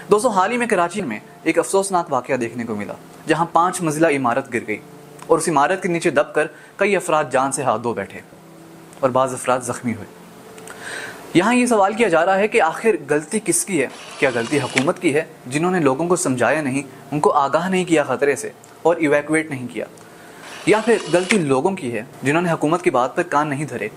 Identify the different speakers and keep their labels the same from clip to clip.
Speaker 1: दोस्तों, हाल ही में कराची में एक अफसोसनाक वाकया देखने को मिला, जहां 5 मंजिला इमारत गिर गई और उस इमारत के नीचे दबकर कई अफराद जान से हाथ धो बैठे और बाज़ अफराद ज़ख्मी हुए। यहाँ ये सवाल किया जा रहा है कि आखिर गलती किसकी है? क्या गलती हुकूमत की है, जिन्होंने लोगों को समझाया नहीं, उनको आगाह नहीं किया ख़तरे से और इवैक्यूएट नहीं किया, या फिर गलती लोगों की है जिन्होंने हुकूमत की बात पर कान नहीं धरे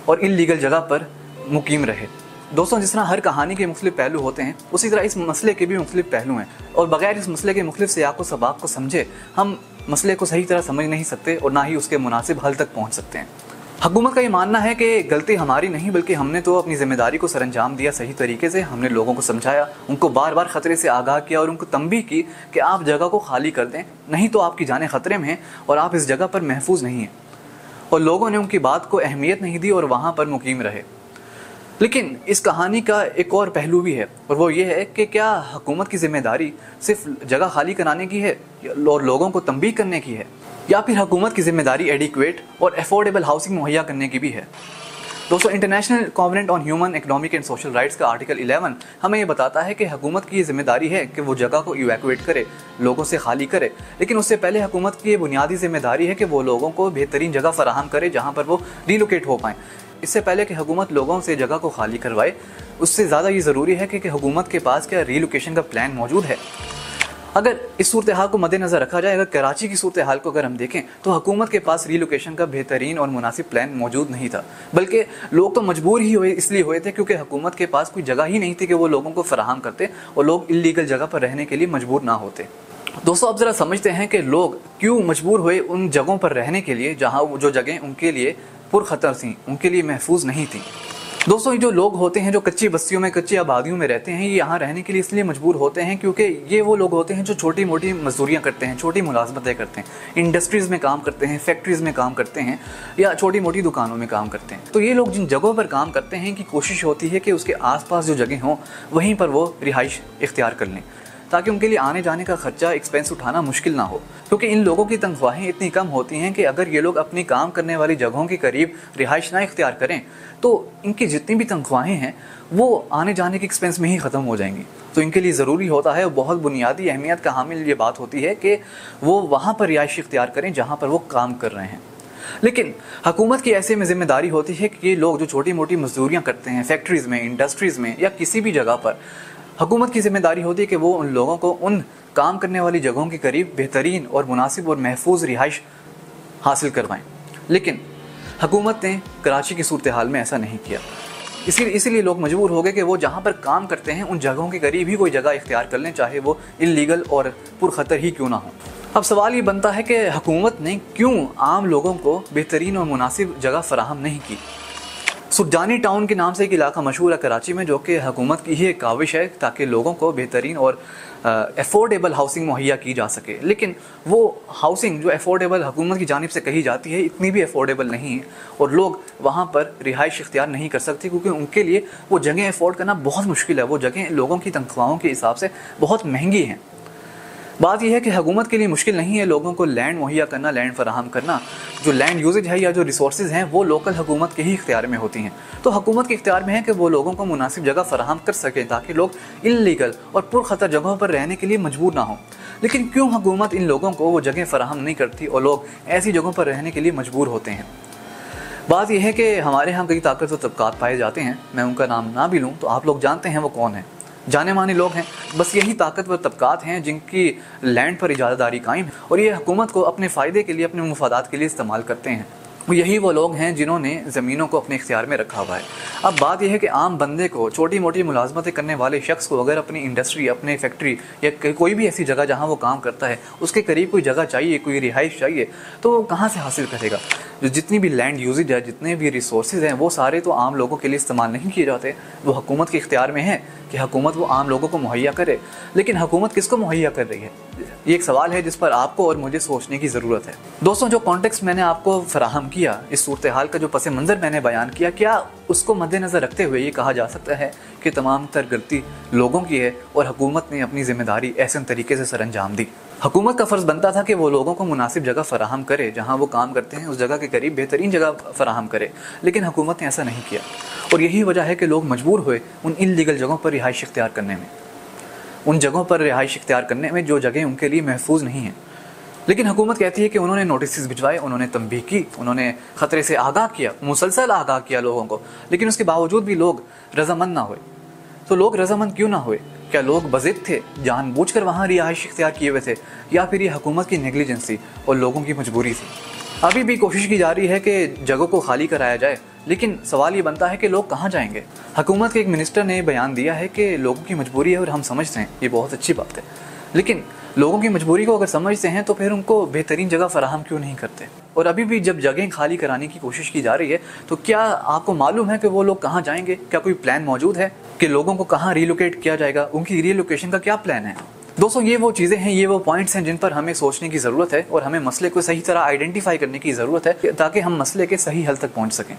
Speaker 1: और इल्लीगल जगह पर मुकीम रहे? दोस्तों, जिस तरह हर कहानी के मुख्तलिफ पहलू होते हैं, उसी तरह इस मसले के भी मुख्तलिफ पहलू हैं और बगैर इस मसले के मुख्तलिफ सियाक़ व सबाक़ को समझे हम मसले को सही तरह समझ नहीं सकते और ना ही उसके मुनासिब हल तक पहुँच सकते हैं। हुकूमत का ये मानना है कि गलती हमारी नहीं, बल्कि हमने तो अपनी ज़िम्मेदारी को सरअंजाम दिया सही तरीके से। हमने लोगों को समझाया, उनको बार बार ख़तरे से आगाह किया और उनको तंबीह की कि आप जगह को खाली कर दें, नहीं तो आपकी जानें ख़तरे में हैं और आप इस जगह पर महफूज नहीं हैं। और लोगों ने उनकी बात को अहमियत नहीं दी और वहाँ पर मुकीम रहे। लेकिन इस कहानी का एक और पहलू भी है और वो ये है कि क्या हुकूमत की ज़िम्मेदारी सिर्फ जगह खाली कराने की है और लोगों को तंबीह करने की है, या फिर हुकूमत की ज़िम्मेदारी एडिक्वेट और अफोर्डेबल हाउसिंग मुहैया करने की भी है? दोस्तों, international covenant on human economic and social rights का आर्टिकल 11 हमें ये बताता है कि हुकूमत की ये जिम्मेदारी है कि वो जगह को इवैक्यूएट करे, लोगों से खाली करे, लेकिन उससे पहले हुकूमत की ये बुनियादी जिम्मेदारी है कि वो लोगों को बेहतरीन जगह फराहम करे जहाँ पर वो रिलोकेट हो पाएँ। इससे पहले कि हुकूमत लोगों से जगह को खाली करवाए, उससे ज़्यादा ये ज़रूरी है कि हुकूमत के पास क्या रिलोकेशन का प्लान मौजूद है। अगर इस सूरत हाल को मद्देनज़र रखा जाए, अगर कराची की सूरत हाल को अगर हम देखें, तो हुकूमत के पास रिलोकेशन का बेहतरीन और मुनासिब प्लान मौजूद नहीं था, बल्कि लोग तो मजबूर ही हुए इसलिए हुए थे क्योंकि हुकूमत के पास कोई जगह ही नहीं थी कि वो लोगों को फराहम करते और लोग इल्लीगल जगह पर रहने के लिए मजबूर ना होते। दोस्तों, अब ज़रा समझते हैं कि लोग क्यों मजबूर हुए उन जगहों पर रहने के लिए जहाँ जो जगह उनके लिए पुरखतर थी, उनके लिए महफूज नहीं थी। दोस्तों, ये जो लोग होते हैं जो कच्ची बस्तियों में, कच्ची आबादियों में रहते हैं, ये यहाँ रहने के लिए इसलिए मजबूर होते हैं क्योंकि ये वो लोग होते हैं जो छोटी मोटी मजदूरियाँ करते हैं, छोटी मुलाजमतें करते हैं, इंडस्ट्रीज़ में काम करते हैं, फैक्ट्रीज़ में काम करते हैं या छोटी मोटी दुकानों में काम करते हैं। तो ये लोग जिन जगहों पर काम करते हैं, इनकी कोशिश होती है कि उसके आसपास जो जगह हों वहीं पर वो रिहाइश इख्तियार कर लें, ताकि उनके लिए आने जाने का खर्चा, एक्सपेंस उठाना मुश्किल ना हो। क्योंकि इन लोगों की तनख्वाहें इतनी कम होती हैं कि अगर ये लोग अपनी काम करने वाली जगहों के करीब रिहाइश ना इख्तियार करें तो इनकी जितनी भी तनख्वाहें हैं वो आने जाने के एक्सपेंस में ही ख़त्म हो जाएंगी। तो इनके लिए ज़रूरी होता है, बहुत बुनियादी अहमियत का हामिल ये बात होती है कि वो वहाँ पर रिहाइश इख्तियार करें जहाँ पर वो काम कर रहे हैं। लेकिन हुकूमत की ऐसे में ज़िम्मेदारी होती है कि ये लोग जो छोटी मोटी मजदूरियाँ करते हैं फैक्ट्रीज़ में, इंडस्ट्रीज़ में या किसी भी जगह पर, हुकूमत की ज़िम्मेदारी होती है कि वो उन लोगों को उन काम करने वाली जगहों के करीब बेहतरीन और मुनासिब और महफूज रिहाइश हासिल करवाएं। लेकिन हुकूमत ने कराची की सूरत हाल में ऐसा नहीं किया। इसीलिए लोग मजबूर हो गए कि वो जहाँ पर काम करते हैं उन जगहों के करीब ही कोई जगह इख्तियार कर लें, चाहे वो इल्लीगल और पुरखतर ही क्यों ना हो। अब सवाल ये बनता है कि हुकूमत ने क्यों आम लोगों को बेहतरीन और मुनासिब जगह फराहम नहीं की। सुरजानी टाउन के नाम से एक इलाका मशहूर है कराची में, जो कि हुकूमत की ही एक काविश है ताकि लोगों को बेहतरीन और अफोर्डेबल हाउसिंग मुहैया की जा सके। लेकिन वो हाउसिंग जो अफोर्डेबल हुकूमत की जानिब से कही जाती है, इतनी भी अफोर्डेबल नहीं है और लोग वहाँ पर रिहाइश इख्तियार नहीं कर सकते क्योंकि उनके लिए वो जगह अफोर्ड करना बहुत मुश्किल है। वो जगह लोगों की तनख्वाहों के हिसाब से बहुत महंगी हैं। बात यह है कि हुकूमत के लिए मुश्किल नहीं है लोगों को लैंड मुहैया करना, लैंड फराहम करना। जो लैंड यूजेज है या जो रिसोर्सेज हैं वो लोकल हुकूमत के ही इख्तियार में होती हैं। तो हुकूमत के इख्तियार में है कि वो लोगों को मुनासिब जगह फराहम कर सकें ताकि लोग इल्लीगल और पुरखतर जगहों पर रहने के लिए मजबूर ना हों। लेकिन क्यों हुकूमत इन लोगों को वो जगह फराहम नहीं करती और लोग ऐसी जगहों पर रहने के लिए मजबूर होते हैं? बात यह है कि हमारे यहाँ कई ताकतवर तबकात पाए जाते हैं, मैं उनका नाम ना भी लूँ तो आप लोग जानते हैं वो कौन है। जाने माने लोग हैं, बस यही ताकतवर तबकात हैं जिनकी लैंड पर इजाज़तदारी कायम है और ये हुकूमत को अपने फ़ायदे के लिए, अपने मुफादात के लिए इस्तेमाल करते हैं। यही वो लोग हैं जिन्होंने ज़मीनों को अपने इख्तियार में रखा हुआ है। अब बात यह है कि आम बंदे को, छोटी मोटी मुलाजमतें करने वाले शख्स को अगर अपनी इंडस्ट्री, अपने फैक्ट्री या कोई भी ऐसी जगह जहाँ वो काम करता है उसके करीब कोई जगह चाहिए, कोई रिहाइश चाहिए, तो वो कहाँ से हासिल करेगा? जो जितनी भी लैंड यूजेज है, जितने भी रिसोर्सेज हैं, वो सारे तो आम लोगों के लिए इस्तेमाल नहीं किए जाते। वो हुकूमत के इख्तियार में है कि हुकूमत वो आम लोगों को मुहैया करे। लेकिन हुकूमत किसको मुहैया कर रही है, ये एक सवाल है जिस पर आपको और मुझे सोचने की ज़रूरत है। दोस्तों, जो कॉन्टेक्स्ट मैंने आपको फराहम किया, इस सूरत हाल का जो पस मंज़र मैंने बयान किया, क्या उसको मद्देनज़र रखते हुए ये कहा जा सकता है कि तमाम तर गलती लोगों की है और हुकूमत ने अपनी ज़िम्मेदारी ऐसे तरीके से सरअंजाम दी? हुकूमत का फ़र्ज़ बनता था कि वो लोगों को मुनासिब जगह फ़राहम करे, जहाँ वो काम करते हैं उस जगह के करीब बेहतरीन जगह फ़राहम करे, लेकिन हुकूमत ने ऐसा नहीं किया और यही वजह है कि लोग मजबूर हुए उन इल्लीगल जगहों पर रिहाइश इख्तियार करने में। उन जगहों पर रिहाइश इख्तियार करने में जो जगह उनके लिए महफूज नहीं है। लेकिन हुकूमत कहती है कि उन्होंने नोटिस भिजवाए, उन्होंने तंबीह की, उन्होंने ख़तरे से आगाह किया, मुसलसल आगाह किया लोगों को, लेकिन उसके बावजूद भी लोग रजामंद ना हुए। तो लोग रजामंद क्यों ना हुए? क्या लोग बज़िद थे, जानबूझकर वहाँ रिहाइश इख्तियार किए हुए थे, या फिर ये हुकूमत की नेगलिजेंस थी और लोगों की मजबूरी थी? अभी भी कोशिश की जा रही है कि जगहों को खाली कराया जाए, लेकिन सवाल ये बनता है कि लोग कहाँ जाएंगे? हुकूमत के एक मिनिस्टर ने बयान दिया है कि लोगों की मजबूरी है और हम समझते हैं, ये बहुत अच्छी बात है, लेकिन लोगों की मजबूरी को अगर समझते हैं तो फिर उनको बेहतरीन जगह फराहम क्यों नहीं करते? और अभी भी जब जगह खाली कराने की कोशिश की जा रही है तो क्या आपको मालूम है कि वो लोग कहाँ जाएंगे? क्या कोई प्लान मौजूद है कि लोगों को कहाँ रिलोकेट किया जाएगा? उनकी रिलोकेशन का क्या प्लान है? दोस्तों, ये वो चीज़ें हैं, ये वो पॉइंट्स हैं जिन पर हमें सोचने की ज़रूरत है और हमें मसले को सही तरह आइडेंटिफाई करने की ज़रूरत है ताकि हम मसले के सही हल तक पहुँच सकें।